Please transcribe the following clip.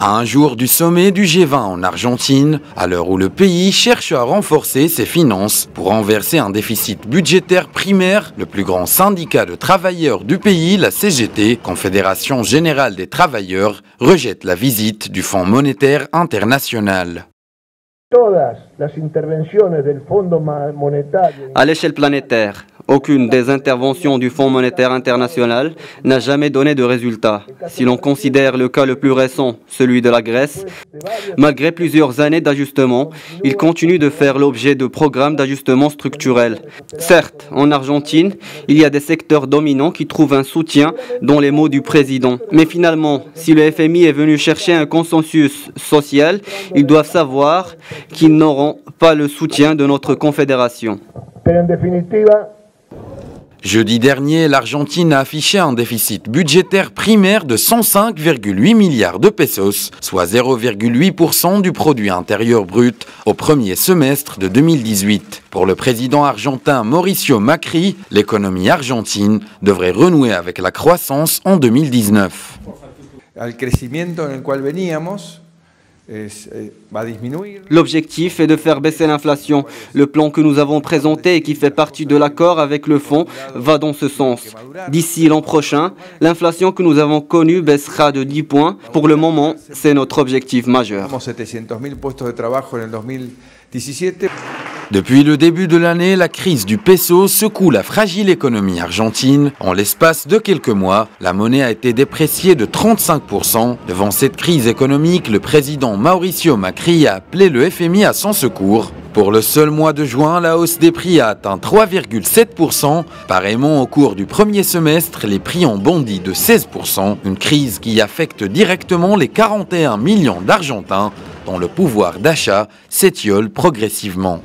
À un jour du sommet du G20 en Argentine, à l'heure où le pays cherche à renforcer ses finances pour renverser un déficit budgétaire primaire, le plus grand syndicat de travailleurs du pays, la CGT, Confédération Générale des Travailleurs, rejette la visite du Fonds monétaire international. À l'échelle planétaire, aucune des interventions du Fonds monétaire international n'a jamais donné de résultat. Si l'on considère le cas le plus récent, celui de la Grèce, malgré plusieurs années d'ajustement, il continue de faire l'objet de programmes d'ajustement structurel. Certes, en Argentine, il y a des secteurs dominants qui trouvent un soutien dans les mots du président. Mais finalement, si le FMI est venu chercher un consensus social, ils doivent savoir qu'ils n'auront pas le soutien de notre confédération. Jeudi dernier, l'Argentine a affiché un déficit budgétaire primaire de 105,8 milliards de pesos, soit 0,8% du produit intérieur brut au premier semestre de 2018. Pour le président argentin Mauricio Macri, l'économie argentine devrait renouer avec la croissance en 2019. L'objectif est de faire baisser l'inflation. Le plan que nous avons présenté et qui fait partie de l'accord avec le fonds va dans ce sens. D'ici l'an prochain, l'inflation que nous avons connue baissera de 10 points. Pour le moment, c'est notre objectif majeur. Depuis le début de l'année, la crise du peso secoue la fragile économie argentine. En l'espace de quelques mois, la monnaie a été dépréciée de 35%. Devant cette crise économique, le président Mauricio Macri a appelé le FMI à son secours. Pour le seul mois de juin, la hausse des prix a atteint 3,7%. Pareillement, au cours du premier semestre, les prix ont bondi de 16%. Une crise qui affecte directement les 41 millions d'Argentins dont le pouvoir d'achat s'étiole progressivement.